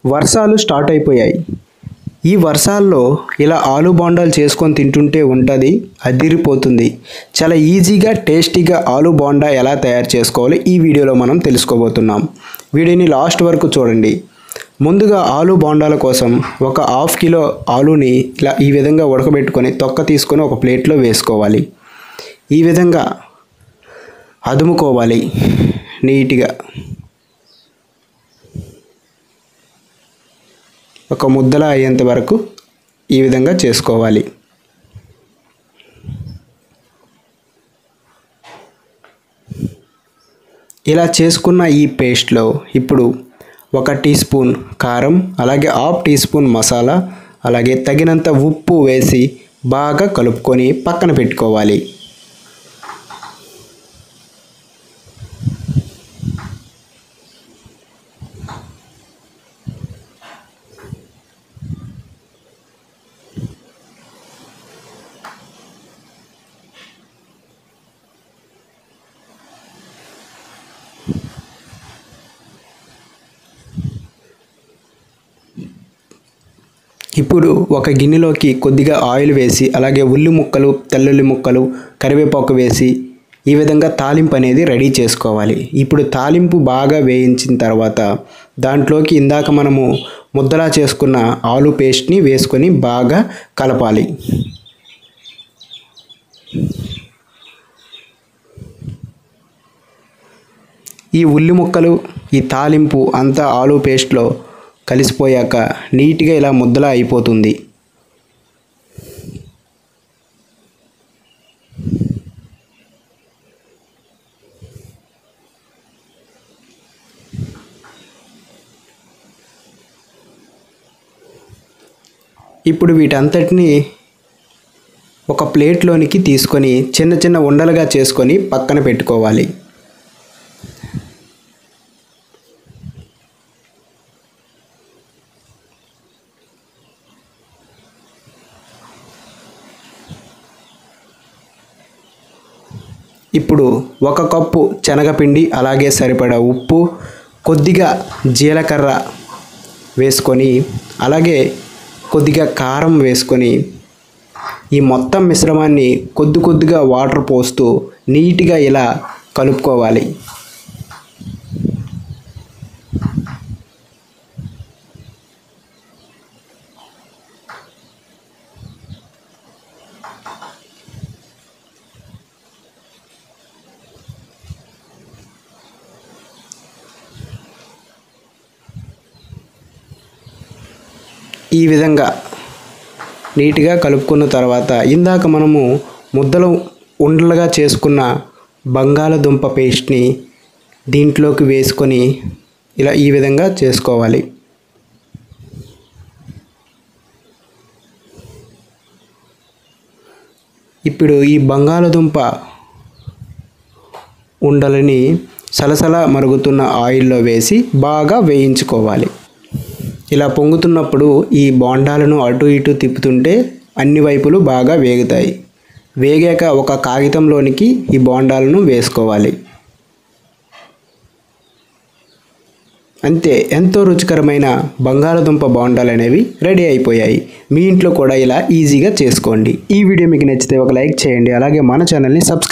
వర్షాలు స్టార్ట్ అయిపోయాయి. ఈ వర్షాల్లో ఇలా ఆలు బోండాలు చేసుకొని తింటుంటే ఉంటుంది, అదిరిపోతుంది. చాలా ఈజీగా టేస్టీగా ఆలు బోండా ఎలా తయారు చేసుకోవాలో ఈ వీడియోలో మనం తెలుసుకోబోతున్నాం. వీడియోని లాస్ట్ వరకు చూడండి. ముందుగా ఆలు బోండాల కోసం ఒక హాఫ్ కిలో ఆలుని ఇలా ఈ విధంగా ఉడకబెట్టుకొని తొక్క తీసుకొని ఒక ప్లేట్లో వేసుకోవాలి. ఈ విధంగా అదుముకోవాలి నీట్గా. ఒక ముద్దలా అయ్యేంత వరకు ఈ విధంగా చేసుకోవాలి. ఇలా చేసుకున్న ఈ పేస్ట్లో ఇప్పుడు 1 టీ స్పూన్ కారం, అలాగే హాఫ్ టీ స్పూన్ మసాలా, అలాగే తగినంత ఉప్పు వేసి బాగా కలుపుకొని పక్కన పెట్టుకోవాలి. ఇప్పుడు ఒక గిన్నెలోకి కొద్దిగా ఆయిల్ వేసి, అలాగే ఉల్లి ముక్కలు, తెల్లుల్లి ముక్కలు, కరివేపాకు వేసి ఈ విధంగా తాలింపు అనేది రెడీ చేసుకోవాలి. ఇప్పుడు తాలింపు బాగా వేయించిన తర్వాత దాంట్లోకి ఇందాక మనము ముద్దలా చేసుకున్న ఆలు పేస్ట్ని వేసుకొని బాగా కలపాలి. ఈ ఉల్లి ముక్కలు, ఈ తాలింపు అంతా ఆలు పేస్ట్లో కలిసిపోయాక నీట్గా ఇలా ముద్దలా అయిపోతుంది. ఇప్పుడు వీటంతటిని ఒక ప్లేట్లోనికి తీసుకొని చిన్న చిన్న ఉండలుగా చేసుకొని పక్కన పెట్టుకోవాలి. ఇప్పుడు 1 కప్పు శనగపిండి, అలాగే సరిపడా ఉప్పు, కొద్దిగా జీలకర్ర వేసుకొని, అలాగే కొద్దిగా కారం వేసుకొని ఈ మొత్తం మిశ్రమాన్ని కొద్దిగా వాటర్ పోస్తూ నీట్గా ఇలా కలుపుకోవాలి. ఈ విధంగా నీట్గా కలుపుకున్న తర్వాత ఇందాక మనము ముద్దలు ఉండలుగా చేసుకున్న బంగాళదుంప పేస్ట్ని దీంట్లోకి వేసుకొని ఇలా ఈ విధంగా చేసుకోవాలి. ఇప్పుడు ఈ బంగాళదుంప ఉండలని సలసల మరుగుతున్న ఆయిల్లో వేసి బాగా వేయించుకోవాలి. ఇలా పొంగుతున్నప్పుడు ఈ బోండాలను అటు ఇటు తిప్పుతుంటే అన్ని వైపులు బాగా వేగుతాయి. వేగాక ఒక కాగితంలోనికి ఈ బోండాలను వేసుకోవాలి. అంతే, ఎంతో రుచికరమైన బంగాళదుంప బోండాలు అనేవి రెడీ అయిపోయాయి. మీ ఇంట్లో కూడా ఇలా ఈజీగా చేసుకోండి. ఈ వీడియో మీకు నచ్చితే ఒక లైక్ చేయండి, అలాగే మన ఛానల్ని సబ్స్క్రైబ్